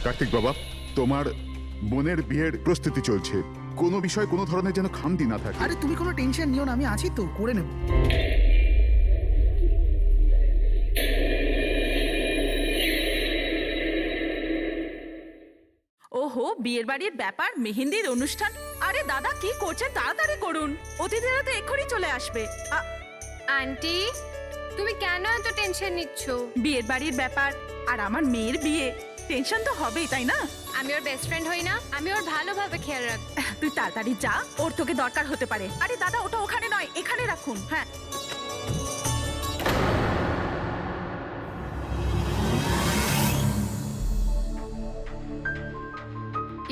কার্তিক বাবা, তোমার বোনের বিয়ের প্রস্তুতি চলছে, কোনো বিষয় কোনো ধরনের যেন খামতি না থাকে। আরে তুমি কোনো টেনশন নিও না, আমি আছি তো, করে নেব। ওহো, বিয়ের বাড়ির ব্যাপার, মেহেন্দির অনুষ্ঠান। আরে দাদা কি করছেন, তাড়াতাড়ি করুন, অতিথিরা তো এক্ষুনি চলে আসবে। আন্টি, তুমি কেন এত টেনশন নিচ্ছ? বিয়ের বাড়ির ব্যাপার আর আমার মেয়ের বিয়ে, টেনশন তো হবেই, তাই না? আমি ওর বেস্ট ফ্রেন্ড হই না? আমি ওর ভালোভাবে খেয়াল রাখবো। তুই তাড়াতাড়ি যা, ওর তোকে দরকার হতে পারে। আরে দাদা, ওটা ওখানে নয়, এখানে রাখুন। হ্যাঁ,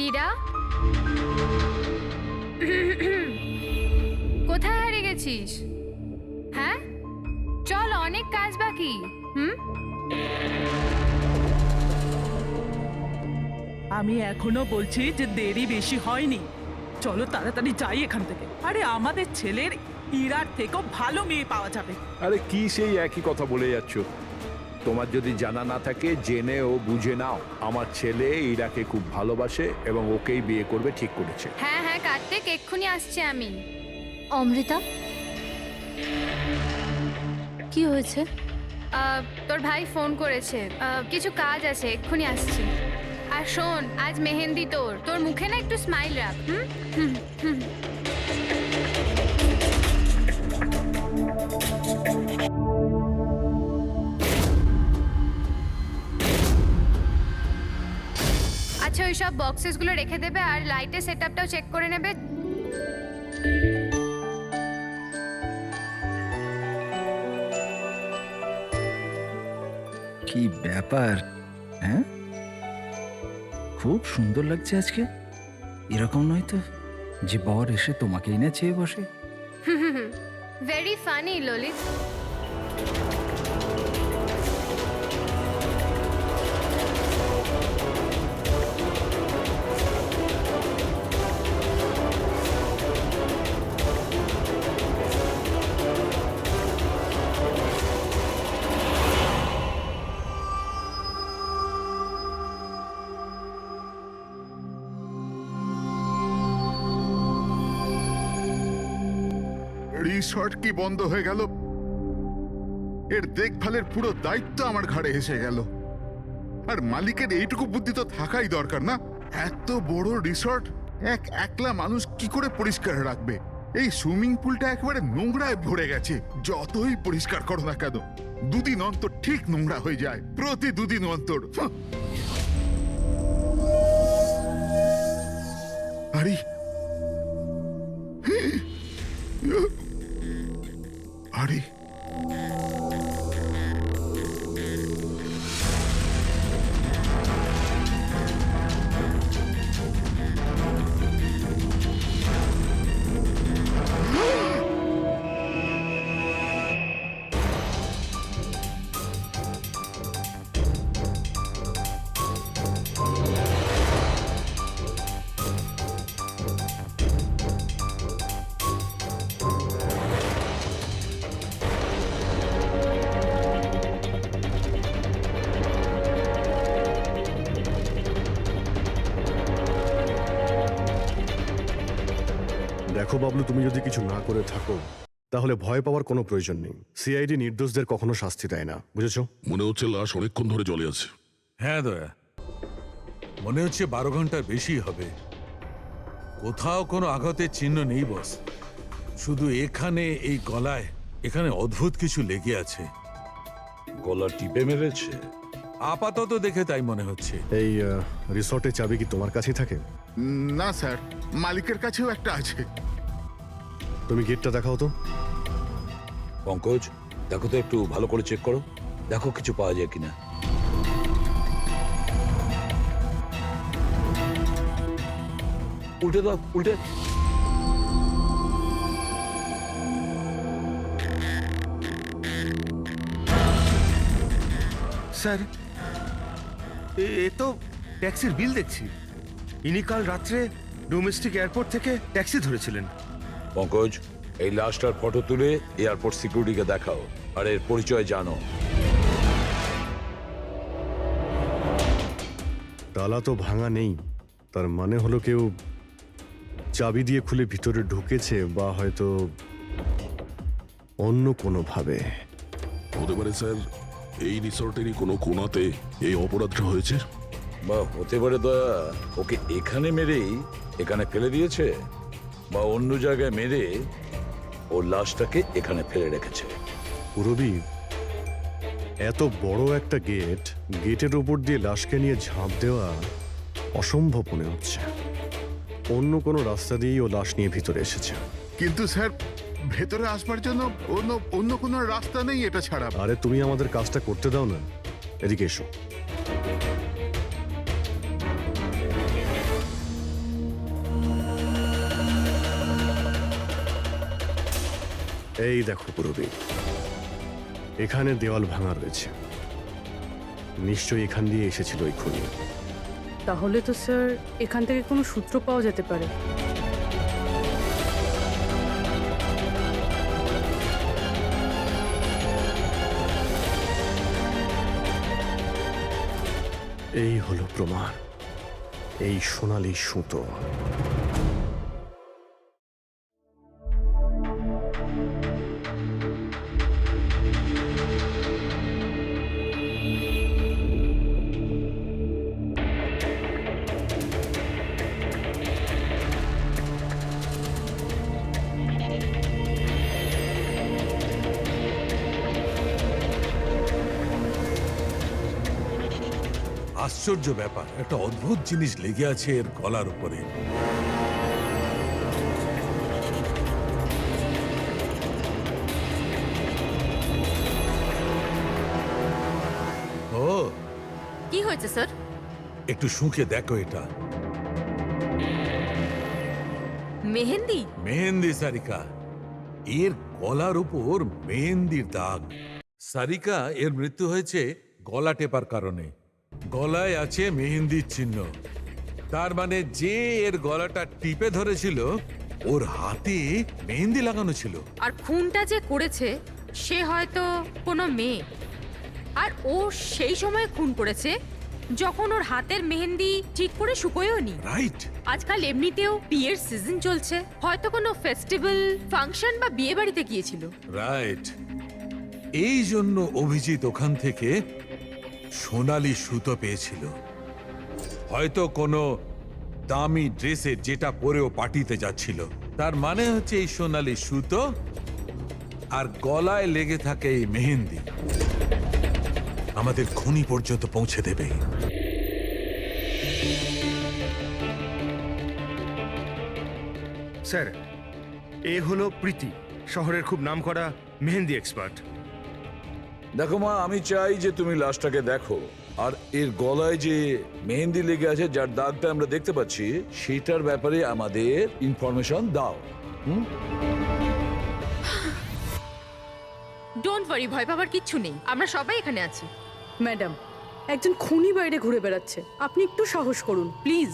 ইরা, কোথায় হারিয়ে গেছিস? হ্যাঁ, চল, অনেক কাজ বাকি। আমি এখনো বলছি যে দেরি বেশি হয়নি, চলো তাড়াতাড়ি যাই এখান থেকে। আরে আমাদের ছেলের ইরার থেকেও ভালো মেয়ে পাওয়া যাবে। আরে কি সেই একই কথা বলে যাচ্ছ? তোমার যদি জানা না থাকে জেনে ও বুঝে নাও, আমার ছেলে ইরাকে খুব ভালোবাসে এবং ওকেই বিয়ে করবে ঠিক করেছে। হ্যাঁ হ্যাঁ কার্তিক, এক্ষুনি আসছি আমি। অমৃতা, কি হয়েছে? তোর ভাই ফোন করেছে, কিছু কাজ আছে, এক্ষুনি আসছি। আর শোন, আজ মেহেন্দি তোর, তোর মুখে না একটু স্মাইল রাখ। আচ্ছা, ওই সব বক্সেসগুলো রেখে দেবে আর লাইটের সেটআপটাও চেক করে নেবে। কি ব্যাপার? হ্যাঁ, খুব সুন্দর লাগছে আজকে। এরকম নয় তো যে বর এসে তোমাকেই না চেয়ে বসে। Very funny Lalit. রিসর্ট কি বন্ধ হয়ে গেল? এর দেখভালের পুরো দায়িত্ব আমার ঘাড়ে এসে গেল। আর মালিকের এইটুকু বুদ্ধি তো থাকাই দরকার না? এত বড় রিসর্ট একলা মানুষ কি করে পরিষ্কার রাখবে? এই সুইমিং পুলটা একেবারে নোংরায় ভরে গেছে। যতই পরিষ্কার করো না কেন, দুদিন অন্তর ঠিক নোংরা হয়ে যায়, প্রতি দুদিন অন্তর। আরে আরে দেখো বাবলু, তুমি যদি কিছু না করে থাকো তাহলে ভয় পাওয়ার কোনো প্রয়োজন নেই। সিআইডি নির্দোষদের কখনো শাস্তি দেয় না, বুঝেছো? মনে হচ্ছে লাশ অনেকক্ষণ ধরে জলে আছে। হ্যাঁ দয়া, মনে হচ্ছে 12 ঘন্টার বেশি হবে। কোথাও কোনো আঘাতের চিহ্ন নেই বস, শুধু এখানে এই গলায় এখানে অদ্ভুত কিছু লেগে আছে। গলা টিপে মেরেছে? আপাতত দেখে তাই মনে হচ্ছে। এই রিসর্টের চাবি কি তোমার কাছেই থাকে? না স্যার, মালিকের কাছেও একটা আছে। তুমি গেটটা দেখাও তো। পঙ্কজ, দেখো তো একটু ভালো করে চেক করো, দেখো কিছু পাওয়া যায় কিনা। উল্টে দাও, উল্টে। স্যার, এ তো ট্যাক্সির বিল দেখছি। ইনি কাল রাত্রে ডোমেস্টিক এয়ারপোর্ট থেকে ট্যাক্সি ধরেছিলেন। পঙ্কজ, এই লাশটার ফটো তুলে এয়ারপোর্ট সিকিউরিটিকে দেখাও আর এর পরিচয় জানো। তালা তো ভাঙা নেই, তার মানে হলো কেউ চাবি দিয়ে খুলে ভিতরে ঢুকেছে, বা হয়তো অন্য কোনোভাবে। হতে পারে স্যার এই রিসর্টেরই কোনো কোণাতে এই অপরাধটা হয়েছে। বা হতে পারে দয়া ওকে এখানে মেরেই এখানে ফেলে দিয়েছে, বা অন্য জায়গায় মেরে ওর লাশটাকে এখানে ফেলে রেখেছে। পুরবী, এত বড় একটা গেটের উপর দিয়ে লাশকে নিয়ে ঝাঁপ দেওয়া অসম্ভব মনে হচ্ছে। অন্য কোনো রাস্তা দিয়েই ও লাশ নিয়ে ভিতরে এসেছে। কিন্তু স্যার ভেতরে আসবার জন্য অন্য কোনো রাস্তা নেই এটা ছাড়া। আরে তুমি আমাদের কাজটা করতে দাও না, এদিকে এসো। এই দেখো পুরবী, এখানে দেওয়াল ভাঙা রয়েছে, নিশ্চয়ই এখান দিয়ে এসেছিল ওই খুনি। তাহলে তো স্যার এখান থেকে কোনো সূত্র পাওয়া যেতে পারে। এই হলো প্রমাণ, এই সোনালী সুতো। আশ্চর্য ব্যাপার, একটা অদ্ভুত জিনিস লেগে আছে এর গলার উপরে। ও, কি হয়েছে স্যার? একটু শুঁকে দেখো এটা। মেহেন্দি? মেহেন্দি সারিকা, এর গলার উপর মেহেন্দির দাগ। সারিকা, এর মৃত্যু হয়েছে গলা টেপার কারণে। গলায় আছে মেহেন্দির চিহ্ন, তার মানে যে এর গলাটা টিপে ধরেছিল ওর হাতে মেহেন্দি লাগানো ছিল। আর খুনটা যে করেছে সে হয়তো কোনো মেয়ে, আর ও সেই সময় খুন করেছে যখন ওর হাতের মেহেন্দি ঠিক করে শুকোয়ও নি। রাইট। আজকাল এমনিতেও বিয়ের সিজন চলছে, হয়তো কোনো ফেস্টিভ্যাল, ফাংশন বা বিয়ে বাড়িতে গিয়েছিল। রাইট, এই জন্য অভিজিৎ ওখান থেকে সোনালী সুতো পেয়েছিল। হয়তো কোনো দামি ড্রেসে যেটা পরেও পার্টিতে যাচ্ছিল। তার মানে হচ্ছে এই সোনালী সুতো আর গলায় লেগে থাকে এই মেহেন্দি আমাদের খুনি পর্যন্ত পৌঁছে দেবে। স্যার, এ হলো প্রীতি, শহরের খুব নামকরা মেহেন্দি এক্সপার্ট। দেখো মা, আমি চাই যে তুমি লাশটাকে দেখো, আর এর গলায় যে মেহেন্দি লেগে আছে, যার দাগটা আমরা দেখতে পাচ্ছি, সেটার ব্যাপারে আমাদের ইনফরমেশন দাও। ডোন্ট ওয়ারি, ভয় পাবার কিচ্ছু নেই, আমরা সবাই এখানে আছি। ম্যাডাম, একজন খুনি বাইরে ঘুরে বেড়াচ্ছে, আপনি একটু সাহস করুন প্লিজ।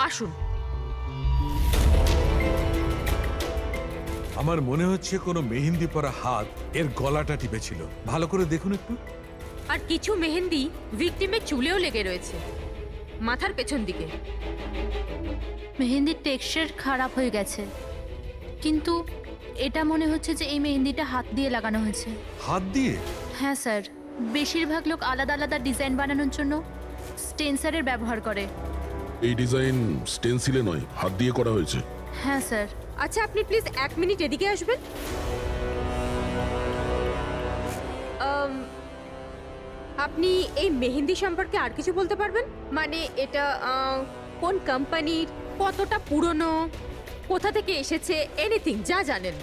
আসুন। আমার মনে হচ্ছে কোনো মেহেন্দি পরা হাত এর গলাটা টিপেছিল। ভালো করে দেখুন একটু। আর কিছু মেহেন্দি ভিকটিমের চুলেও লেগে রয়েছে, মাথার পেছন দিকে। মেহেন্দির টেক্সচার খারাপ হয়ে গেছে, কিন্তু এটা মনে হচ্ছে যে এই মেহেন্দিটা হাত দিয়ে লাগানো হয়েছে। হাত দিয়ে? হ্যাঁ স্যার, বেশিরভাগ লোক আলাদা আলাদা ডিজাইন বানানোর জন্য স্টেন্সারের ব্যবহার করে। এই ডিজাইন স্টেনসিলে নয়, হাত দিয়ে করা হয়েছে। হ্যাঁ স্যার। আচ্ছা, আপনি প্লিজ 1 মিনিট এদিকে আসবেন। আপনি এই মেহেন্দি সম্পর্কে আর কিছু বলতে পারবেন? মানে এটা কোন কোম্পানির, কতটা পুরনো, কোথা থেকে এসেছে, এনিথিং যা জানেন।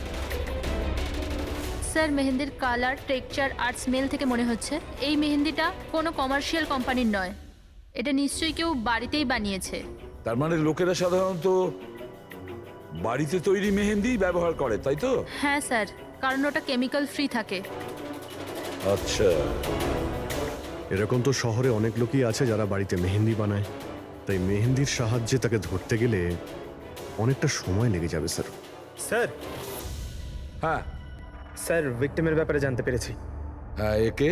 স্যার, মেহেন্দির কালার, টেক্সচার আর স্মেল থেকে মনে হচ্ছে এই মেহেন্দিটা কোনো কমার্শিয়াল কোম্পানির নয়, এটা নিশ্চয়ই কেউ বাড়িতেই বানিয়েছে। তার মানে লোকেরা সাধারণত বাড়িতে তৈরি মেহেন্দি ব্যবহার করে, তাই তো? হ্যাঁ স্যার, কারণ ওটা কেমিক্যাল ফ্রি থাকে। আচ্ছা, এরকম তো শহরে অনেক লোকই আছে যারা বাড়িতে মেহেন্দি বানায়, তাই মেহেন্দির সাহায্যে তাকে ধরতে গেলে অনেকটা সময় লেগে যাবে স্যার। স্যার, হ্যাঁ স্যার ভিকটিমের ব্যাপারে জানতে পেরেছি। হ্যাঁ, একে?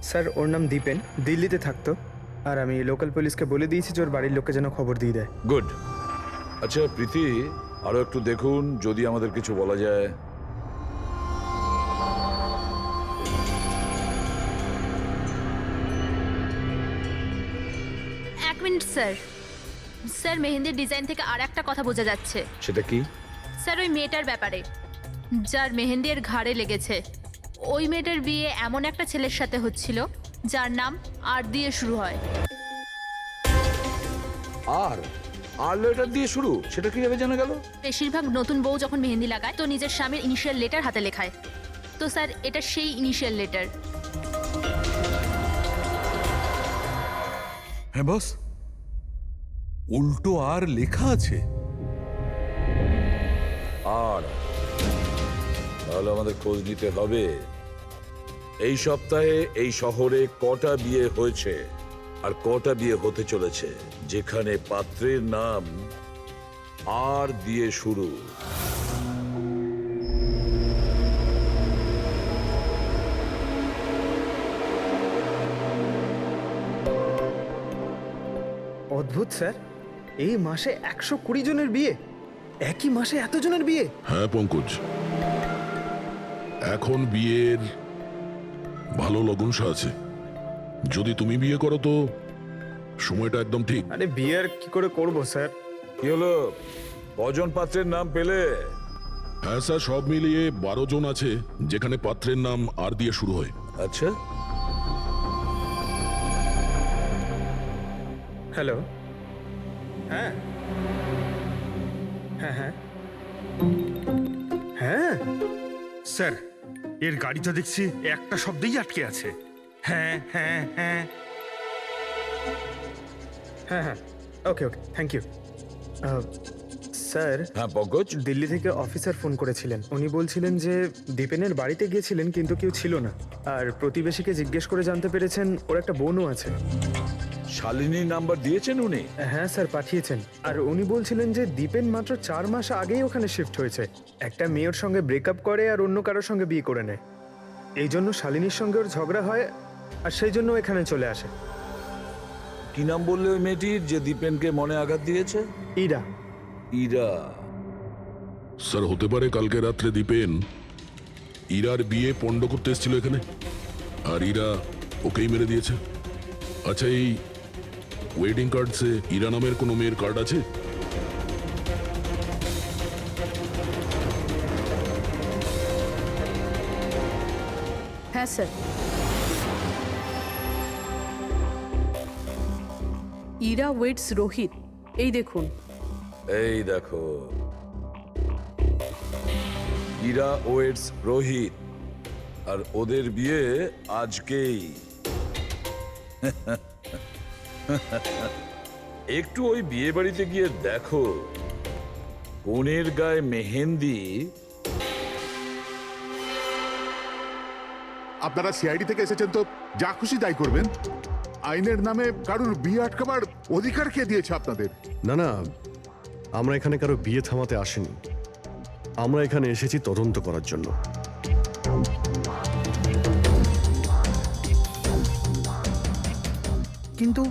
স্যার, ওর নাম দীপেন, দিল্লিতে থাকতো। আর আমি লোকাল পুলিশকে বলে দিয়েছি যে ওর বাড়ির লোককে যেন খবর দিয়ে দেয়। গুড। আচ্ছা প্রীতি, আরো একটু দেখুন যদি আমাদের কিছু বলা যায়। এক মিনিট স্যার। স্যার মেহেন্দির ডিজাইন থেকে আর একটা কথা বোঝা যাচ্ছে। সেটা কি? স্যার ওই মেয়েটার ব্যাপারে, যার মেহেন্দি এর ঘাড়ে লেগেছে, ওই মেয়েটার বিয়ে এমন একটা ছেলের সাথে হচ্ছিল যার নাম আর দিয়ে শুরু হয়। আর আর লেটার দিয়ে শুরু, সেটা কিভাবে জানা গেল? বেশিরভাগ নতুন বউ যখন মেহেন্দি লাগায় তো নিজের স্বামীর ইনিশিয়াল লেটার হাতে লেখায়। তো স্যার এটা সেই ইনিশিয়াল লেটার। হ্যাঁ বস, উল্টো আর লেখা আছে। আর তাহলে আমাদের খোঁজ নিতে হবে এই সপ্তাহে এই শহরে কটা বিয়ে হয়েছে আর কটা বিয়ে হতে চলেছে যেখানে পাত্রের নাম আর দিয়ে শুরু। অদ্ভুত স্যার, এই মাসে 120 জনের বিয়ে, একই মাসে এতজনের বিয়ে। হ্যাঁ পঙ্কজ, এখন বিয়ের ভালো লগ্নসা আছে। যদি তুমি বিয়ে করো তো সময়টা একদম ঠিক। আরে বিয়ে আর কি করে করব স্যার? কি হলো, কজন পাত্রের নাম পেলে? হ্যাঁ স্যার, সব মিলিয়ে 12 জন আছে যেখানে পাত্রের নাম আর দিয়ে শুরু হয়। আচ্ছা, হ্যালো, হ্যাঁ হ্যাঁ হ্যাঁ হ্যাঁ স্যার, এর গাড়িটা দেখছি একটা শব্দেই আটকে আছে। হ্যাঁ হ্যাঁ হ্যাঁ হ্যাঁ হ্যাঁ, ওকে ওকে, থ্যাংক ইউ। স্যার, হ্যাঁ পঙ্কজ। দিল্লি থেকে অফিসার ফোন করেছিলেন। উনি বলছিলেন যে দীপেনের বাড়িতে গিয়েছিলেন কিন্তু কেউ ছিল না, আর প্রতিবেশীকে জিজ্ঞেস করে জানতে পেরেছেন ওর একটা বোনও আছে। শালিনীর নাম্বার দিয়েছেন উনি? হ্যাঁ স্যার, পাঠিয়েছেন। আর উনি বলছিলেন যে দীপেন মাত্র 4 মাস আগেই ওখানে শিফট হয়েছে। একটা মেয়ের সঙ্গে ব্রেকআপ করে আর অন্য কারোর সঙ্গে বিয়ে করে নেয়। এই জন্য শালিনীর সঙ্গে ওর ঝগড়া হয় আর সেই জন্য এখানে চলে আসে। কি নাম বললে ওই মেয়েটির যে দীপেনকে মনে আঘাত দিয়েছে? ইরা। ইরা? স্যার হতে পারে কালকে রাত্রে দীপেন ইরার বিয়ে পণ্ড করতে এসেছিল এখানে, আর ইরা ওকেই মেরে দিয়েছে। আচ্ছা, এই ওয়েডিং কার্ডসে ইরা নামের কোনো মেয়ের কার্ড আছে? হ্যাঁ স্যার। ইরা ওয়েটস রোহিত, এই দেখুন। এই দেখো, ইরা ওয়েটস রোহিত, আর ওদের বিয়ে আজকেই। একটু ওই বিয়ে বাড়িতে গিয়ে দেখো কনের গায়ে মেহেন্দি। আপনারা সিআইডি থেকে এসেছেন তো যা খুশি তাই করবেন। আইনের নামে কারুর বিয়ে আটকাবার অধিকার কে দিয়েছে আপনাদের? না না, আমরা এখানে কারো বিয়ে থামাতে আসিনি। আমরা এখানে এসেছি তদন্ত করার জন্য। কিন্তু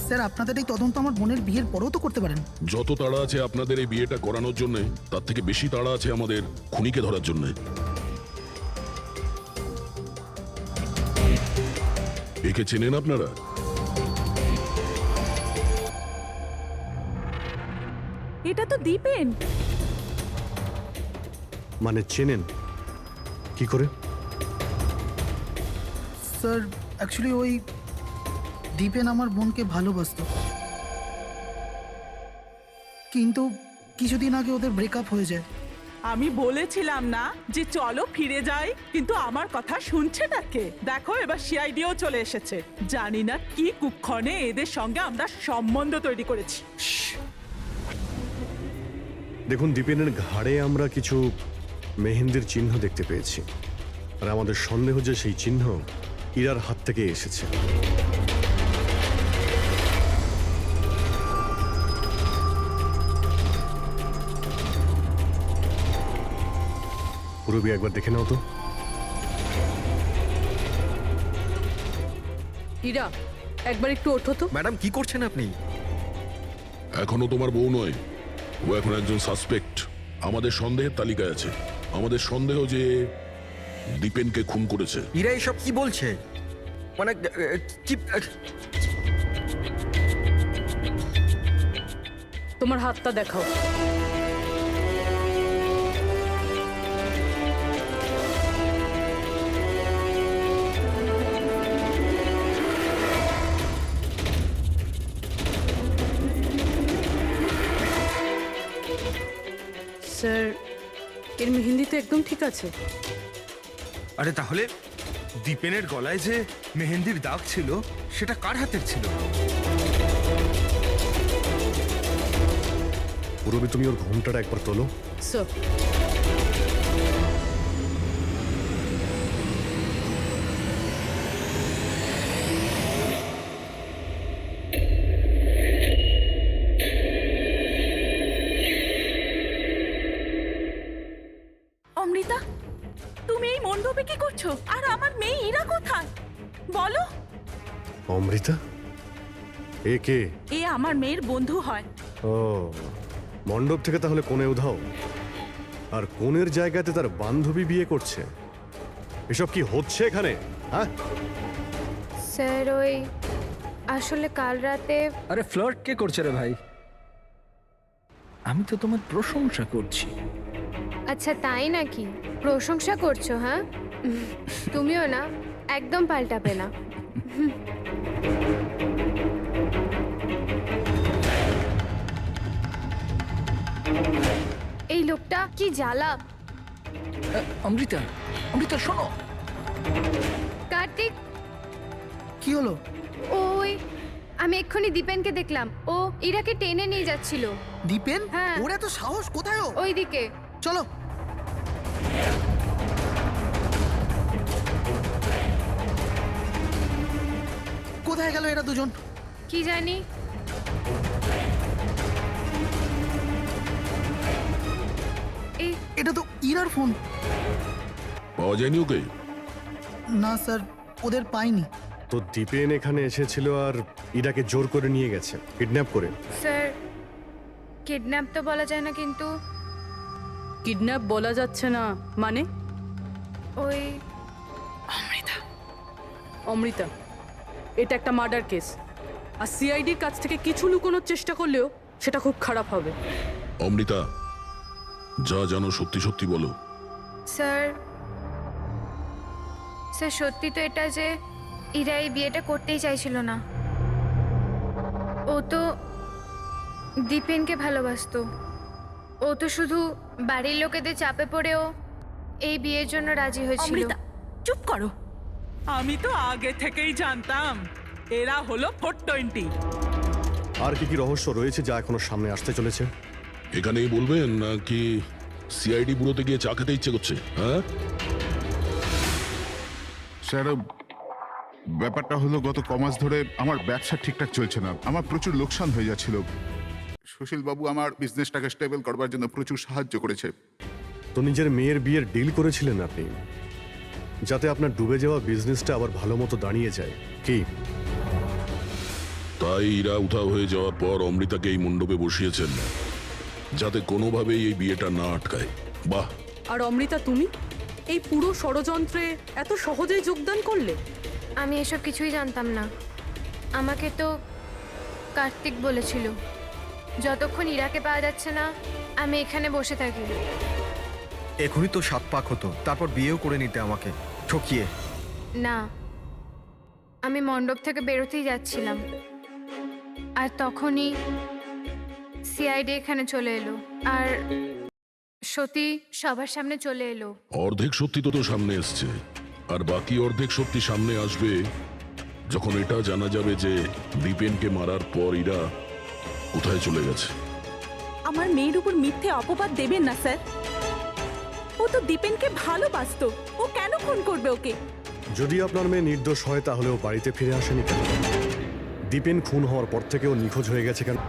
স্যার, আপনাদের এই তদন্ত আমার বোনের বিয়ের পরেও তো করতে পারেন। যত তাড়া আছে আপনাদের এই বিয়েটা করানোর জন্য, তার থেকে বেশি তাড়া আছে আমাদের খুনিকে ধরার জন্য। একে চেনেন আপনারা? এটা তো দীপেন। মানে চেনেন কি করে? স্যার অ্যাকচুয়ালি ওই দীপেন আমার বোনকে ভালোবাসতো, কিন্তু কিছুদিন আগে ওদের ব্রেকআপ হয়ে যায়। আমি বলেছিলাম না যে চলো ফিরে যাই, কিন্তু আমার কথা শুনছে না কে? দেখো এবার সিআইডিও চলে এসেছে। জানি না কি কুক্ষণে এদের সঙ্গে আমরা সম্বন্ধ তৈরি করেছি। দেখুন, দীপেনের ঘাড়ে আমরা কিছু মেহেন্দির চিহ্ন দেখতে পেয়েছি, আর আমাদের সন্দেহ যে সেই চিহ্ন ইরার হাত থেকে এসেছে। পুরবি একবার দেখে নাও তো। ইরা, একবার একটু ওঠো তো। ম্যাডাম কি করছেন আপনি? এখনো তোমার বউ নয়, ও এখন একজন সাসপেক্ট। আমাদের সন্দেহের তালিকায় আছে। আমাদের সন্দেহ যে দীপেনকে খুন করেছে। ইরা এসব কি বলছে? মানে কি? তোমার হাতটা দেখাও। স্যার, এর মেহেন্দি তো একদম ঠিক আছে। আরে তাহলে দীপেনের গলায় যে মেহেন্দির দাগ ছিল সেটা কার হাতের ছিল? পুরবি, তুমি ওর ঘুমটাটা একবার তোলো। স্যার, অমৃতা, তুমি এই মণ্ডপে কি করছো? আর আমার মেয়ে ইরা কোথায় বলো? অমৃতা? এ কে? এ আমার মেয়ের বন্ধু হয়। ও, মণ্ডপ থেকে তাহলে কোণে উধাও, আর কোণের জায়গাতে তার বান্ধবী বিয়ে করছে। এসব কি হচ্ছে এখানে? হ্যাঁ, স্যার ওই আসলে কাল রাতে আরে ফ্লার্ট কে করছে রে ভাই? আমি তো তোমার প্রশংসা করছি। আচ্ছা তাই নাকি? প্রশংসা করছো? হ্যাঁ, তুমিও না একদম পাল্টাবে না। এই লোকটা কি জ্বালা। অমৃতা, অমৃতা শোনো। কার্তিক, কি হলো? ওই আমি এক্ষুনি দীপেনকে দেখলাম, ও ইরাকে টেনে নিয়ে যাচ্ছিল। দীপেন? হ্যাঁ। ওর এত সাহস কোথায়? ও ওইদিকে চলো। কোথায় গেল এরা দুজন? কি জানি। এই এটা তো ইরার ফোন। পাওয়া যায়নি ওকে? না স্যার, ওদের পাইনি। তো দীপেন এখানে এসেছিল আর ইরাকে জোর করে নিয়ে গেছে, কিডন্যাপ করে। স্যার, কিডন্যাপ তো বলা যায় না, কিন্তু কিডন্যাপ বলা যাচ্ছে না মানে? ওই অমৃতা, এটা একটা মার্ডার কেস, আর সিআইডির কাছ থেকে কিছু লুকোনোর চেষ্টা করলেও সেটা খুব খারাপ হবে। অমৃতা, যা জানো সত্যি সত্যি বলো। স্যার, স্যার সত্যি তো এটা যে ইরা এই বিয়েটা করতেই চাইছিল না। ও তো দীপেনকে ভালোবাসতো। ও তো শুধু বাড়ির লোকেদের চাপে পড়েও এই বিয়ের জন্য রাজি হয়েছিল। অমৃতা, চুপ করো। আমি তো আগে থেকেই জানতাম এরা হলো 420। আর কি কি রহস্য রয়েছে যা এখনো সামনে আসতে চলেছে? এখানেই বলবেন নাকি সিআইডি ব্যুরোতে গিয়ে চা খেতে ইচ্ছে করছে? হ্যাঁ স্যার, ব্যাপারটা হলো গত কমাস ধরে আমার ব্যবসা ঠিকঠাক চলছে না। আমার প্রচুর লোকসান হয়ে যাচ্ছিল। সুশীল বাবু আমার বিজনেসটাকে স্টেবল করবার জন্য প্রচুর সাহায্য করেছে। তো নিজের মেয়ের বিয়ের ডিল করেছিলেন আপনি, যাতে আপনার ডুবে যাওয়া বিজনেসটা আবার ভালো মতো দাঁড়িয়ে যায়, কি? তাই ইরা উধাও হয়ে যাওয়ার পর অমৃতাকে এই মণ্ডপে বসিয়েছেন, যাতে কোনোভাবেই এই বিয়েটা না আটকায়। বাহ! আর অমৃতা, তুমি এই পুরো ষড়যন্ত্রে এত সহজেই যোগদান করলে? আমি এসব কিছুই জানতাম না। আমাকে তো কার্তিক বলেছিল যতক্ষণ ইরাকে পাওয়া যাচ্ছে না আমি এখানে বসে থাকি। এখনই তো 7 পাক হতো, তারপর বিয়েও করে নিতে আমাকে ঠকিয়ে। না, আমি মণ্ডপ থেকে বেরোতেই যাচ্ছিলাম, আর তখনই সিআইডি এখানে চলে এলো, আর সত্যি সবার সামনে চলে এলো। অর্ধেক সত্যি তো সামনে এসছে, আর বাকি অর্ধেক সত্যি সামনে আসবে যখন এটা জানা যাবে যে দীপেনকে মারার পর ইরা কোথায় চলে গেছে। আমার মেয়ের উপর মিথ্যে অপবাদ দেবেন না স্যার। ও তো দীপেনকে ভালোবাসতো, ও কেন খুন করবে ওকে? যদি আপনার মেয়ে নির্দোষ হয় তাহলে ও বাড়িতে ফিরে আসেনি কেন? দীপেন খুন হওয়ার পর থেকে ও নিখোঁজ হয়ে গেছে কেন?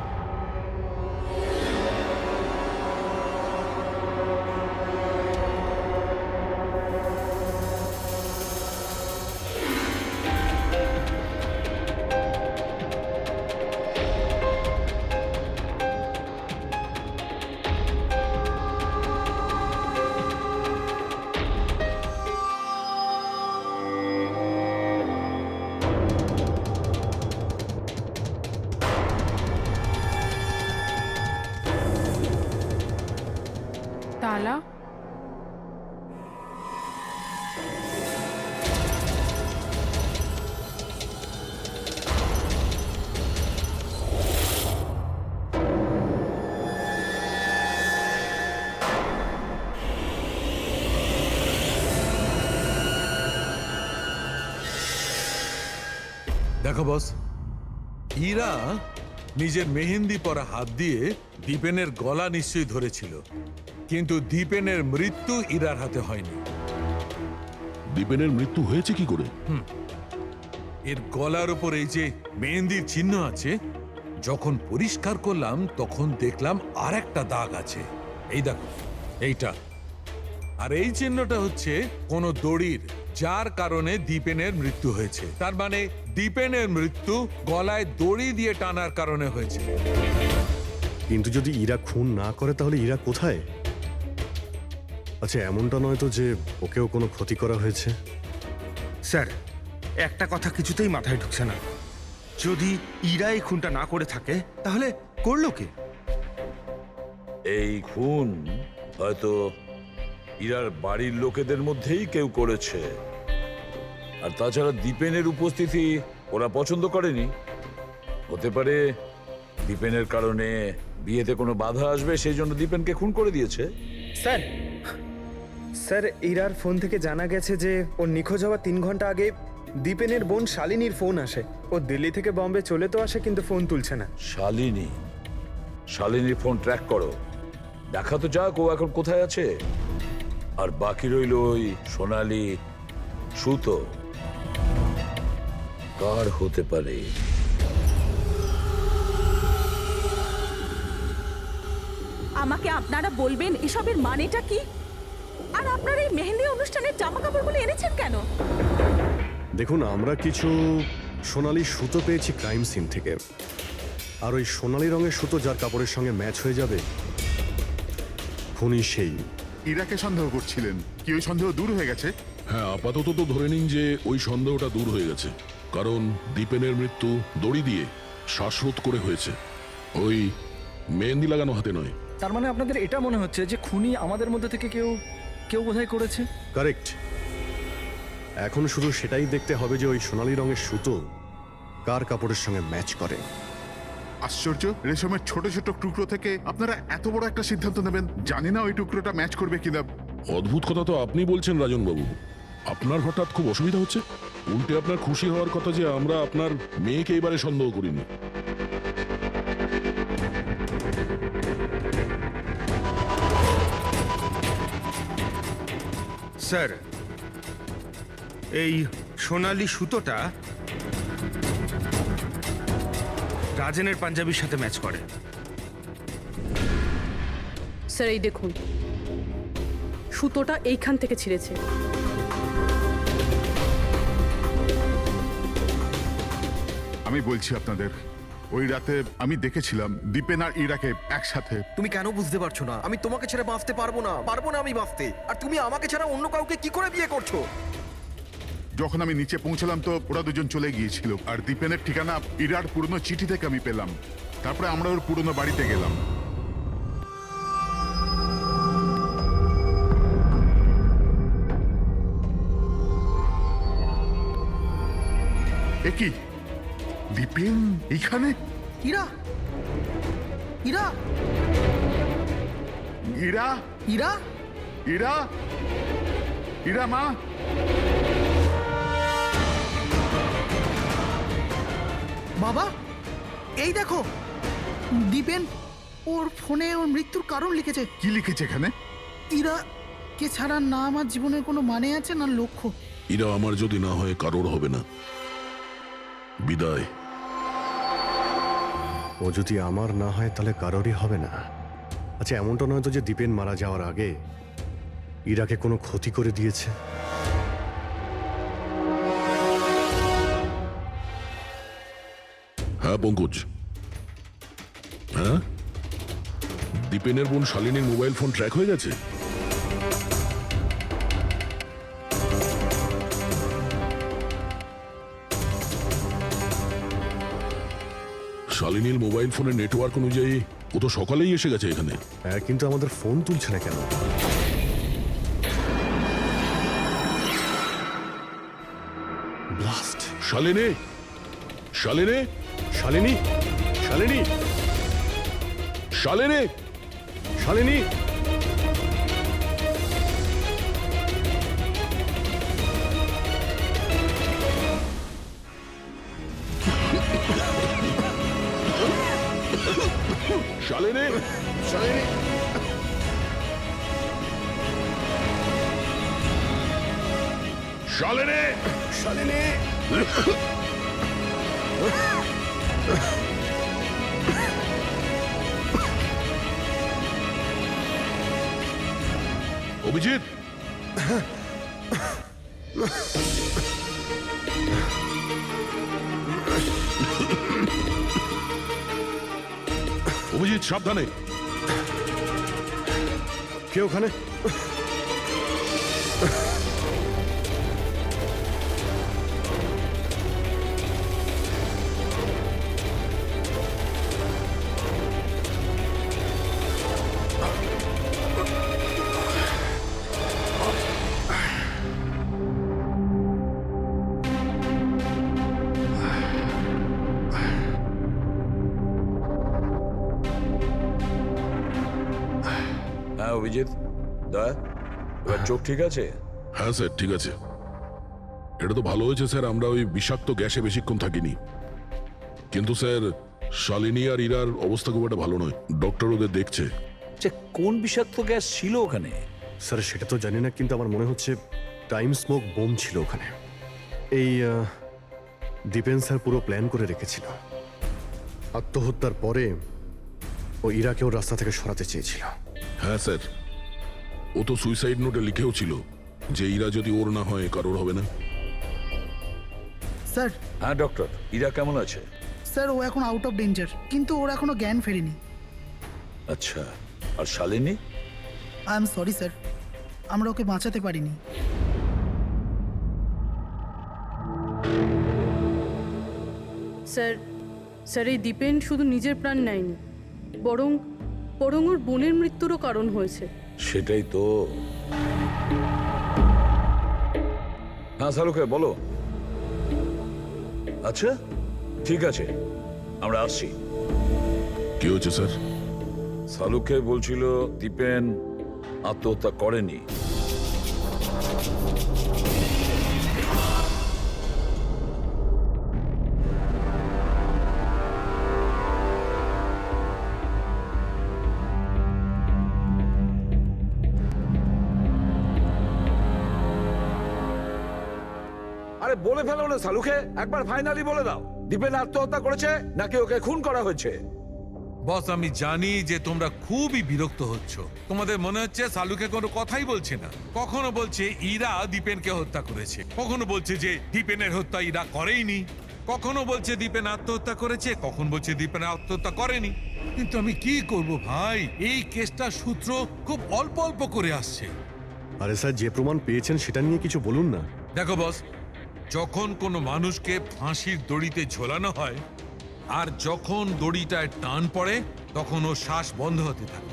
মালা। দেখো বস, ইরা নিজের মেহেন্দি পরা হাত দিয়ে দীপেনের গলা নিশ্চয়ই ধরেছিল, কিন্তু দীপেনের মৃত্যু ইরার হাতে হয়নি। দীপেনের মৃত্যু হয়েছে কি করে? এর গলার উপর এই যে মেহেন্দির চিহ্ন আছে, যখন পরিষ্কার করলাম তখন দেখলাম আর একটা দাগ আছে। এই দেখো, এইটা। আর এই চিহ্নটা হচ্ছে কোনো দড়ির, যার কারণে দীপেনের মৃত্যু হয়েছে। তার মানে দীপেনের মৃত্যু গলায় দড়ি দিয়ে টানার কারণে হয়েছে। কিন্তু যদি ইরা খুন না করে তাহলে ইরা কোথায়? আচ্ছা, এমনটা নয় তো যে ওকেও কোনো ক্ষতি করা হয়েছে? স্যার, একটা কথা কিছুতেই মাথায় ঢুকছে না। যদি ইরা এই খুনটা না করে থাকে তাহলে করলো কে? এই খুন হয়তো ইরার বাড়ির লোকেদের মধ্যেই কেউ করেছে। আর তাছাড়া দীপেনের উপস্থিতি ওরা পছন্দ করেনি। হতে পারে দীপেনের কারণে বিয়েতে কোনো বাধা আসবে, সেই জন্য দীপেনকে খুন করে দিয়েছে। স্যার, স্যার, ইরার ফোন থেকে জানা গেছে যে ওর নিখোঁজ হওয়ার 3 ঘন্টা আগে দীপেনের বোন শালিনীর ফোন আসে। ও দিল্লি থেকে বম্বে চলে তো আসে, কিন্তু ফোন তুলছে না। শালিনীর ফোন ট্র্যাক করো, দেখা তো যাক ও এখন কোথায় আছে। আর বাকি রইল ওই সোনালি সুতো, কার হতে পারে? আমাকে আপনারা বলবেন এসবের মানেটা কি? আর আপনারা এই মেহেন্দি অনুষ্ঠানের জামা কাপড়গুলো এনেছেন কেন? দেখুন, আমরা কিছু সোনালি সুতো পেয়েছি ক্রাইম সিন থেকে। আর ওই সোনালি রঙের সুতো যার কাপড়ের সঙ্গে ম্যাচ হয়ে যাবে, খুনি সেই। ইরাকে সন্দেহ করছিলেন, কি ওই সন্দেহ দূর হয়ে গেছে? হ্যাঁ, আপাতত তো ধরে নিন যে ওই সন্দেহটা দূর হয়ে গেছে, কারণ দীপেনের মৃত্যু দড়ি দিয়ে শ্বাসরোধ করে হয়েছে, ওই মেহেন্দি লাগানো হাতে নয়। তার মানে আপনাদের এটা মনে হচ্ছে যে খুনি আমাদের মধ্যে থেকে কেউ বোধহয় করেছে? কারেক্ট। এখন শুধু সেটাই দেখতে হবে যে ওই সোনালি রঙের সুতো কার কাপড়ের সঙ্গে ম্যাচ করে। আশ্চর্য, রেশমের ছোট ছোট টুকরো থেকে আপনারা এত বড় একটা সিদ্ধান্ত নেবেন। জানি না ওই টুকরোটা ম্যাচ করবে কিনা। অদ্ভুত কথা তো আপনি বলছেন রাজন বাবু। আপনার হঠাৎ খুব অসুবিধা হচ্ছে? উল্টে আপনার খুশি হওয়ার কথা যে আমরা আপনার মেয়েকে এবারে সন্দেহ করিনি। স্যার, এই সোনালি সুতোটা রাজেনের পাঞ্জাবির সাথে ম্যাচ করে। স্যার, এই দেখুন, সুতোটা এইখান থেকে ছিঁড়েছে। আমি বলছি আপনাদের, ওই রাতে আমি দেখেছিলাম দীপেন আর ইরাকে একসাথে। তুমি কেন বুঝতে পারছো না? আমি তোমাকে ছেড়ে বাঁচতে পারবো না, আমি বাঁচতে। আর তুমি আমাকে ছাড়া অন্য কাউকে কি করে বিয়ে করছো? যখন আমি নিচে পৌঁছলাম তো ওরা দুজন চলে গিয়েছিল, আর দীপেনের ঠিকানা ইরার পুরনো চিঠি থেকে আমি পেলাম। তারপরে আমরা ওর পুরনো বাড়িতে গেলাম। এ কি, দীপেন এখানে? ইরা, ইরা, ইরা, ইরা, ইরা, ইরা মা। বাবা, এই দেখো, দীপেন ওর ফোনে ওর মৃত্যুর কারণ লিখেছে। কি লিখেছে এখানে? ইরা কে ছাড়া না আমার জীবনের কোনো মানে আছে না লক্ষ্য। এরা আমার যদি না হয় কারোর হবে না। বিদায়। ও যদি আমার না হয় তাহলে কারোরই হবে না। আচ্ছা, এমনটা নয় তো যে দীপেন মারা যাওয়ার আগে ইরাকে কোনো ক্ষতি করে দিয়েছে? হ্যাঁ পঙ্কজ, হ্যাঁ, দীপেনের বোন শালিনীর মোবাইল ফোন ট্র্যাক হয়ে গেছে। শালিনীর মোবাইল ফোনের নেটওয়ার্ক অনুযায়ী ও তো সকালেই এসে গেছে এখানে। হ্যাঁ, কিন্তু আমাদের ফোন তুলছে না কেন? ব্লাস্ট। শালিনী, শালিনী, শালিনী, শালিনী, শালিনী, শালিনী। শালিনী, শালিনী, শালিনী, শালিনী। অভিজিৎ, অভিজিৎ সাবধানে। কে ওখানে? হ্যাঁ অভিজিৎ, দয়া, এবার চোখ ঠিক আছে? হ্যাঁ স্যার, ঠিক আছে। এটা তো ভালো হয়েছে স্যার, আমরা ওই বিষাক্ত গ্যাসে বেশিক্ষণ থাকিনি। কিন্তু স্যার, শালিনী আর ইরার অবস্থা খুব একটা ভালো নয়। ডক্টর ওদের দেখছে। কোন বিষাক্ত গ্যাস ছিল ওখানে? স্যার সেটা তো জানি না, কিন্তু আমার মনে হচ্ছে টাইম স্মোক বোম ছিল ওখানে। এই দীপেন স্যার পুরো প্ল্যান করে রেখেছিল। আত্মহত্যার পরে ও ইরাকেও রাস্তা থেকে সরাতে চেয়েছিল। হ্যাঁ স্যার, ও তো সুইসাইড নোটে লিখেও ছিল যে ইরা যদি ওর না হয় কারোর হবে না। স্যার, হ্যাঁ ডক্টর, ইরা কেমন আছে? স্যার ও এখন আউট অফ ডেঞ্জার, কিন্তু ওর এখনো জ্ঞান ফেরেনি। আচ্ছা, আর Shalini? I am sorry sir, আমরা ওকে বাঁচাতে পারিনি। স্যার স্যার এই দীপেন শুধু নিজের প্রাণ নেয়নি, বরং বরং ওর বোনের মৃত্যুরও কারণ হয়েছে। সেটাই তো। হ্যাঁ শালুকে বলো। আচ্ছা ঠিক আছে, আমরা আসছি। কি হয়েছে স্যার? শালুকে বলছিল দীপেন আত্মহত্যা করেনি। আরে বলে ফেলো না শালুকে, একবার ফাইনালি বলে দাও, দীপেন আত্মহত্যা করেছে নাকি ওকে খুন করা হয়েছে? বস, আমি জানি যে তোমরা খুবই বিরক্ত হচ্ছ। তোমাদের মনে হচ্ছে শালুকে কোনো কথাই বলছে না। কখনো বলছে ইরা দীপেনকে হত্যা করেছে, কখনো বলছে যে দীপেনের হত্যা ইরা করেইনি, কখনো বলছে দীপেন আত্মহত্যা করেছে, কখন বলছে দীপেন আত্মহত্যা করেনি। কিন্তু আমি কি করব ভাই, এই কেসটার সূত্র খুব অল্প অল্প করে আসছে। আরে স্যার, যে প্রমাণ পেয়েছেন সেটা নিয়ে কিছু বলুন না। দেখো বস, যখন কোনো মানুষকে ফাঁসির দড়িতে ঝোলানো হয় আর যখন দড়িটায় টান পড়ে তখন ও শ্বাস বন্ধ হতে থাকে,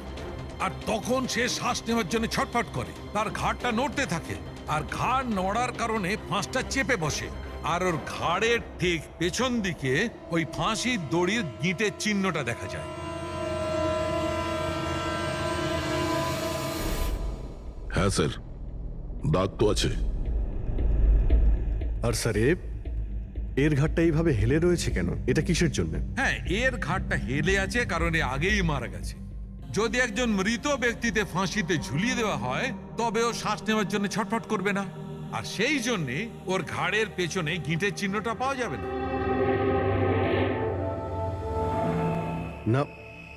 আর তখন সে শ্বাস নেওয়ার জন্য ছটফট করে, তার ঘাড়টা নড়তে থাকে, আর ঘাড় নড়ার কারণে ফাঁসটা চেপে বসে, আর ওর ঘাড়ের ঠিক পেছন দিকে ওই ফাঁসির দড়ির গিঁটের চিহ্নটা দেখা যায়। হ্যাঁ স্যার, দাগ তো আছে। আর স্যার এর ঘাটটা এইভাবে হেলে রয়েছে কেন? এটা কিসের জন্য? হ্যাঁ, এর ঘাড়টা হেলে আছে কারণ এ আগেই মারা গেছে। যদি একজন মৃত ব্যক্তিতে ফাঁসিতে ঝুলিয়ে দেওয়া হয় তবে ও শ্বাস নেওয়ার জন্য ছটফট করবে না, আর সেই জন্যে ওর ঘাড়ের পেছনে গিঁটের চিহ্নটা পাওয়া যাবে না। না,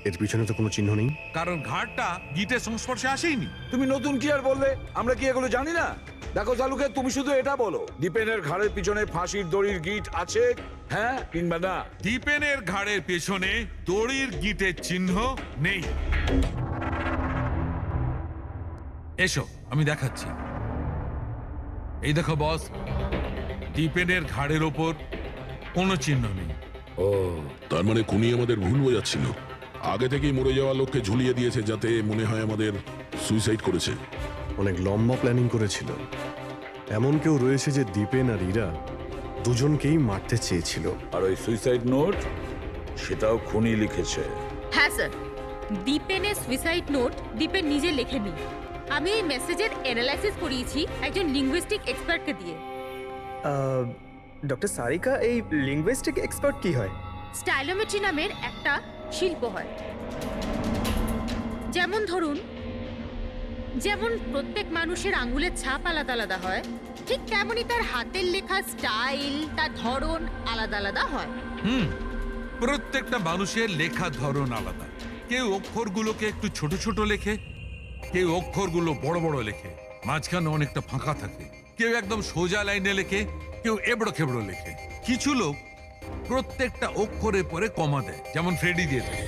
এর পিছনে তো কোনো চিহ্ন নেই। কারণ ঘাড়টা গিঁটের সংস্পর্শে আসেনি। তুমি নতুন কি আর বললে? আমরা কি এগুলো জানি না? দেখো শালুকে, তুমি শুধু এটা বলো, দীপেনের ঘাড়ের পিছনে ফাঁসির দড়ির গিঁট আছে, হ্যাঁ কিংবা না? দীপেনের ঘাড়ের পেছনে দড়ির গিঁটের চিহ্ন নেই। এসো আমি দেখাচ্ছি। এই দেখো বস, দীপেনের ঘাড়ের ওপর কোনো চিহ্ন নেই। ও, তার মানে খুনি আমাদের ভুল বোঝাচ্ছিল। আগে থেকেই মরে যাওয়া লোককে ঝুলিয়ে দিয়েছে যাতে মনে হয় আমাদের সুইসাইড করেছে। অনেক লম্বা প্ল্যানিং করেছিল। এমন কেউ রয়েছে যে দীপেন আর ইরা দুজনকেই মারতে চেয়েছিল। আর ওই সুইসাইড নোট সেটাও খুনি লিখেছে। হ্যাঁ স্যার, দীপেনের সুইসাইড নোট দীপেন নিজে লেখেনি। আমি এই মেসেজের অ্যানালাইসিস করিয়েছি একজন লিঙ্গুইস্টিক এক্সপার্টকে দিয়ে। ডক্টর সারিকা, এই লিঙ্গুইস্টিক এক্সপার্ট কি হয়? স্টাইলোমেট্রি নামের একটা শিল্প হয়। যেমন ধরুন, যেমন প্রত্যেক মানুষের আঙ্গুলের ছাপ আলাদা আলাদা হয়, ঠিক তেমনই তার হাতের লেখা স্টাইল, তার ধরন আলাদা আলাদা হয়। প্রত্যেকটা মানুষের লেখার ধরন আলাদা। কেউ অক্ষরগুলোকে একটু ছোট ছোট লেখে, কেউ অক্ষরগুলো বড় বড় লেখে, মাঝখানে অনেকটা ফাঁকা থাকে। কেউ একদম সোজা লাইনে লেখে, কেউ এবড়ো খেবড়ো লেখে। কিছু লোক প্রত্যেকটা অক্ষরের পরে কমা দেয়, যেমন ফ্রেডি দিয়ে থাকে।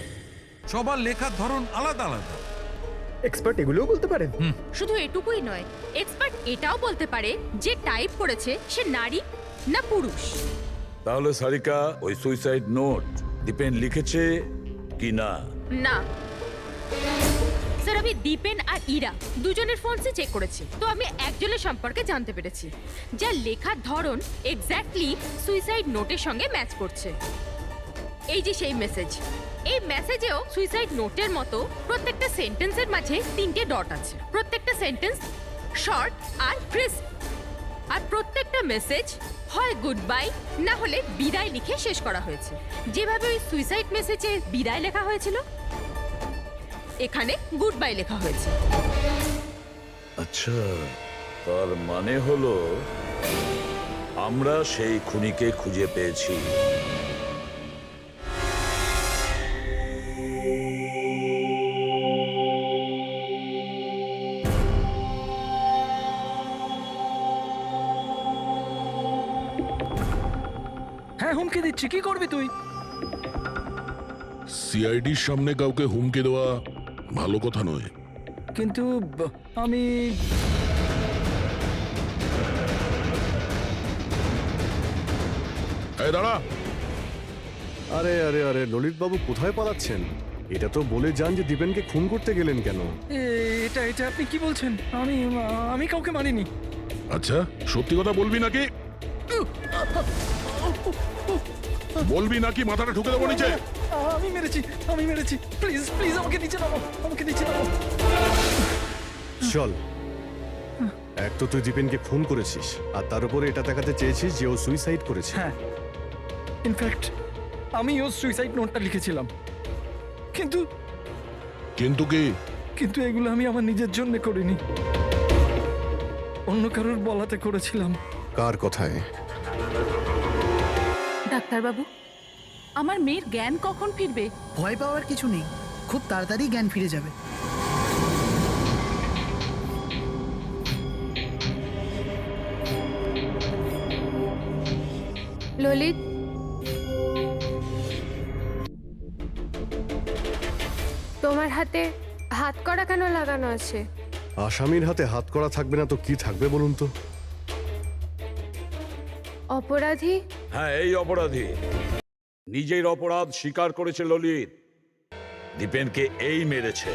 সবার লেখার ধরন আলাদা আলাদা। এক্সপার্ট এগুলোও বলতে পারেন? শুধু এটুকুই নয়, এক্সপার্ট এটাও বলতে পারে যে টাইপ করেছে সে নারী না পুরুষ। তাহলে সারিকা, ওই সুইসাইড নোট দীপেন লিখেছে কি না? না স্যার, আমি দীপেন আর ইরা দুজনের ফোনসে চেক করেছি, তো আমি একজনের সম্পর্কে জানতে পেরেছি যার লেখার ধরন এক্স্যাক্টলি সুইসাইড নোটের সঙ্গে ম্যাচ করছে। এই যে সেই মেসেজ, এই মেসেজেও সুইসাইড নোটের মতো প্রত্যেকটা সেন্টেন্সের মাঝে 3টে ডট আছে। প্রত্যেকটা সেন্টেন্স শর্ট আর ক্রিস্প, আর প্রত্যেকটা মেসেজ হয় গুড বাই না হলে বিদায় লিখে শেষ করা হয়েছে। যেভাবে ওই সুইসাইড মেসেজে বিদায় লেখা হয়েছিল, এখানে গুড বাই লেখা হয়েছে। আচ্ছা, তার মানে হলো আমরা সেই খুনিকে খুঁজে পেয়েছি। হ্যাঁ, হুমকি দিচ্ছি, কি করবি তুই? সিআইডির সামনে কাউকে হুমকি দেওয়া ভালো কথা নয়। কিন্তু আমি এই দাঁড়া। আরে আরে আরে, ললিত বাবু কোথায় পালাচ্ছেন? এটা তো বলে যান যে দীপেনকে খুন করতে গেলেন কেন? এটা এটা আপনি কি বলছেন? আমি আমি কাউকে মারিনি। আচ্ছা, সত্যি কথা বলবি নাকি? বলবি নাকি মাথাটা ঢুকে দেবো নিচে? আমি মেরেছি। প্লিজ প্লিজ আমাকে নিচে নামো, আমাকে নিচে নামো। চল, এক তো তুই দীপেনকে খুন করেছিস, আর তার উপরে এটা দেখাতে চেয়েছিস যে ও সুইসাইড করেছে। হ্যাঁ, ইনফ্যাক্ট আমি ওর সুইসাইড নোটটা লিখেছিলাম। কিন্তু কিন্তু কি? কিন্তু এগুলো আমি আমার নিজের জন্য করিনি, অন্য কারোর বলাতে করেছিলাম। কার কথায়? ডাক্তারবাবু, আমার মেয়ের জ্ঞান কখন ফিরবে? ভয় পাওয়ার কিছু নেই, খুব তাড়াতাড়ি জ্ঞান ফিরে যাবে। ললিত, তোমার হাতে হাত করা কেন লাগানো আছে? আসামির হাতে হাত করা থাকবে না তো কি থাকবে বলুন তো? অপরাধী? হ্যাঁ, এই অপরাধী নিজের অপরাধ স্বীকার করেছে ললিত। দীপেনকে এই মেরেছে।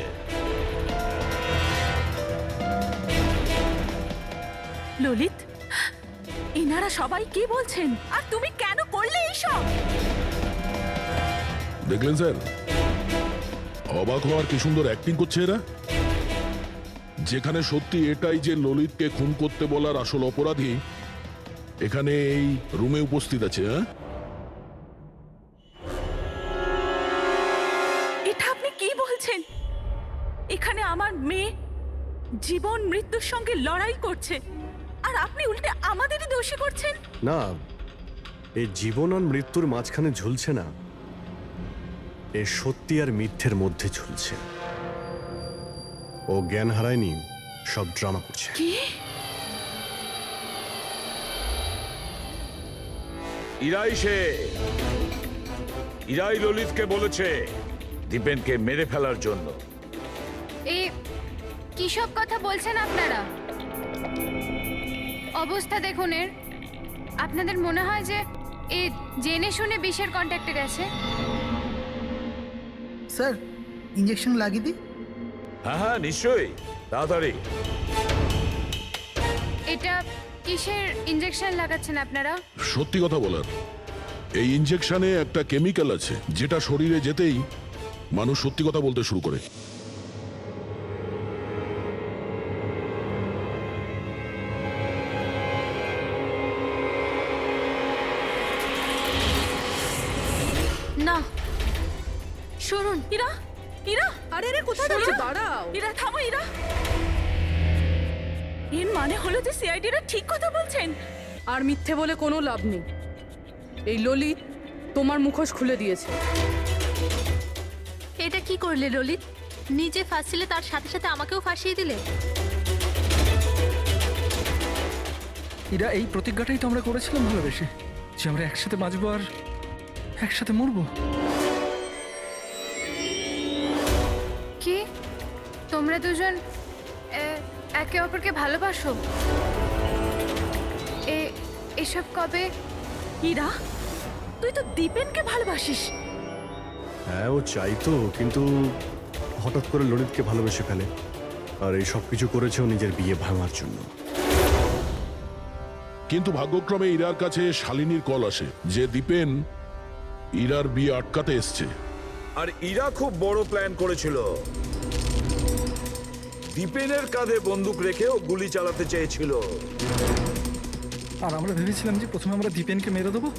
ললিত, এনারা সবাই কি বলছেন? আর তুমি কেন করলে এইসব? দেখলেন স্যার, অবাক হওয়ার কি সুন্দর অ্যাক্টিং করছে এরা। যেখানে সত্যি এটাই যে ললিতকে খুন করতে বলার আসল অপরাধী এখানে এই রুমে উপস্থিত আছে। হ্যাঁ, এটা আপনি কি বলছেন? এখানে আমার মেয়ে জীবন মৃত্যুর সঙ্গে লড়াই করছে, আর আপনি উল্টে আমাদেরই দোষী করছেন। না, এই জীবন আর মৃত্যুর মাঝখানে ঝুলছে না, এ সত্যি আর মিথ্যের মধ্যে ঝুলছে। ও জ্ঞান হারায়নি, সব ড্রামা করছে। কি? ইরাই ললিতকে বলেছে দীপেনকে মেরে ফেলার জন্য। এ কি সব কথা বলছেন আপনারা? অবস্থা দেখুন এর। আপনাদের মনে হয় যে এ জেনে শুনে বিষের কন্ট্যাক্টে গেছে? স্যার ইঞ্জেকশন লাগিয়ে দিই? হ্যাঁ হ্যাঁ নিশ্চয়ই, তাড়াতাড়ি। এটা কিসের ইঞ্জেকশন লাগাচ্ছেন আপনারা? সত্যি কথা বলার, এই ইনজেকশনে একটা কেমিক্যাল আছে যেটা শরীরে যেতেই মানুষ সত্যি কথা বলতে শুরু করে। না, শুনুন। ইরা, ইরা, আরে রে কোথায় যাচ্ছে? দাঁড়াও। ইরা থামো ইরা। এর মানে হলো যে সিআইডিরা ঠিক কথা বলছেন। আর মিথ্যে বলে কোনো লাভ নেই। এই ললিত তোমার মুখোশ খুলে দিয়েছে। এটা কি করলে ললিত? নিজে ফাঁসছিলে, তার সাথে সাথে আমাকেও ফাঁসিয়ে দিলে। এরা এই প্রতিজ্ঞাটাই তো আমরা করেছিলাম ভালোবেসে, যে আমরা একসাথে বাঁচবো আর একসাথে মরবো। কি তোমরা দুজন একে অপরকে ভালোবাসো? এসব কবে? ইরা, তুই তো দীপেনকে ভালোবাসিস। হ্যাঁ ও চাইতো, কিন্তু হঠাৎ করে ললিতকে ভালোবেসে ফেলে। আর এই সব কিছু করেছেও নিজের বিয়ে ভাঙার জন্য। কিন্তু ভাগ্যক্রমে ইরার কাছে শালিনীর কল আসে যে দীপেন ইরার বিয়ে আটকাতে এসছে। আর ইরা খুব বড় প্ল্যান করেছিল। দীপেনের কাঁধে বন্দুক রেখেও গুলি চালাতে চেয়েছিল। আর আমরা ভেবেছিলাম যে প্রথমে আমরা দীপেনকে মেরে দেবো।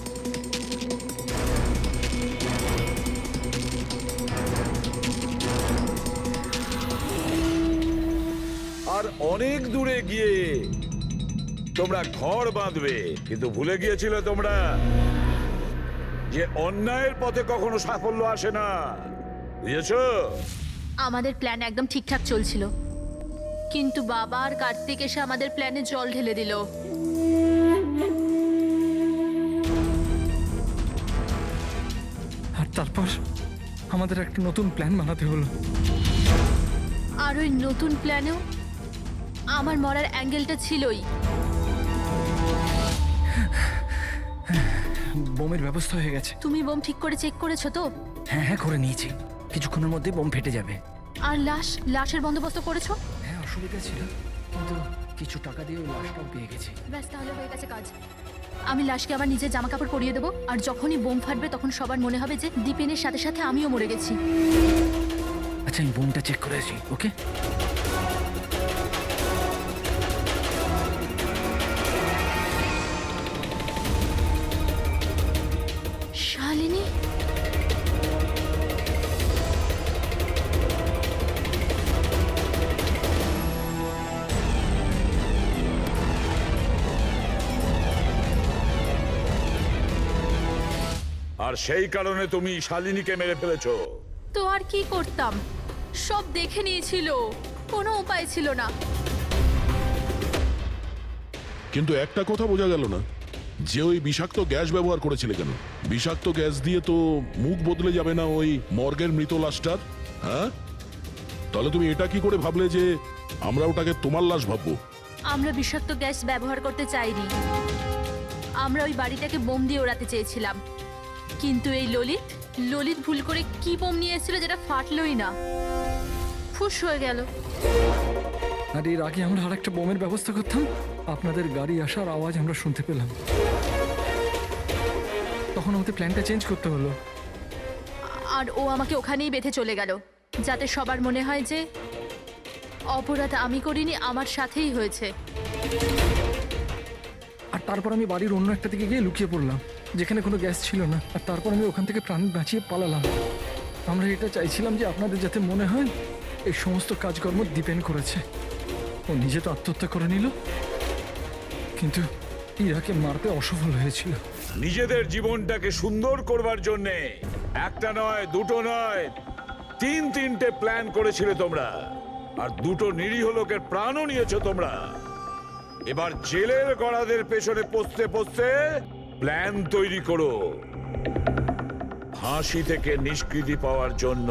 আর অনেক দূরে গিয়ে তোমরা ঘর বাঁধবে, কিন্তু ভুলে গিয়েছিলে তোমরা যে অন্যায়ের পথে কখনো সাফল্য আসে না। বুঝেছো? আমাদের প্ল্যান একদম ঠিকঠাক চলছিল, কিন্তু বাবা আর কার্তিক এসে আমাদের প্ল্যানে জল ঢেলে দিল। আর তারপর আমাদের একটা নতুন প্ল্যান বানাতে হলো। আর ওই নতুন প্ল্যানেও আমার মরার অ্যাঙ্গেলটা ছিলই। বোমের ব্যবস্থা হয়ে গেছে। তুমি বোম ঠিক করে চেক করেছো তো? হ্যাঁ হ্যাঁ করে নিয়েছি, কিছুক্ষণের মধ্যে বোম ফেটে যাবে। আর লাশের বন্দোবস্ত করেছো? হ্যাঁ অসুবিধা ছিল, কিন্তু কিছু টাকা দিয়ে ওই লাশটাও পেয়ে গেছি। ব্যাস, তাহলে হয়ে গেছে কাজ। আমি লাশকে আবার নিজের জামা কাপড় পরিয়ে দেবো, আর যখনই বোম ফাটবে তখন সবার মনে হবে যে দীপেনের সাথে সাথে আমিও মরে গেছি। আচ্ছা আমি বোমটা চেক করেছি, ওকে? শালিনী, আর সেই কারণে তুমি শালিনীকে মেরে ফেলেছো। তো আর কি করতাম? সব দেখে নিয়েছিল, কোনো উপায় ছিল না। কিন্তু একটা কথা বোঝা গেল না, যে ওই বিষাক্ত গ্যাস ব্যবহার করেছিলে কেন? বিষাক্ত গ্যাস দিয়ে তো মুখ বদলে যাবে না ওই মর্গের মৃত লাশটার? হ্যাঁ, তাহলে তুমি এটা কি করে ভাবলে যে আমরা ওটাকে তোমার লাশ ভাববো? আমরা বিষাক্ত গ্যাস ব্যবহার করতে চাইনি, আমরা ওই বাড়িটাকে বোম দিয়ে ওড়াতে চেয়েছিলাম। কিন্তু এই ললিত ভুল করে কি বোম নিয়ে এসেছিল যেটা ফাটলই না, ফুস হয়ে গেল। আর এর আগে আমরা আর একটা বোমের ব্যবস্থা করতাম, আপনাদের গাড়ি আসার আওয়াজ আমরা শুনতে পেলাম, তখন আমাদের প্ল্যানটা চেঞ্জ করতে হলো। আর ও আমাকে ওখানেই বেঁধে চলে গেল, যাতে সবার মনে হয় যে অপরাধ আমি করিনি, আমার সাথেই হয়েছে। আর তারপর আমি বাড়ির অন্য একটা দিকে গিয়ে লুকিয়ে পড়লাম, যেখানে কোনো গ্যাস ছিল না। আর তারপর আমি ওখান থেকে প্রাণ বাঁচিয়ে পালালাম। আমরা এটা চাইছিলাম যে আপনাদের যাতে মনে হয় এই সমস্ত কাজকর্ম দীপেন করেছে। ও নিজে তো আত্মহত্যা করে নিল, কিন্তু ইরাকে মারতে অসফল হয়েছিল। নিজেদের জীবনটাকে সুন্দর করবার জন্য একটা নয়, দুটো নয়, তিনটে প্ল্যান করেছিলে তোমরা। আর দুটো নিরীহ লোকের প্রাণও নিয়েছো তোমরা। এবার জেলের গড়াদের পেছনে পৌঁছতে পৌঁছতে প্ল্যান তৈরি করো ফাঁসি থেকে নিষ্কৃতি পাওয়ার জন্য।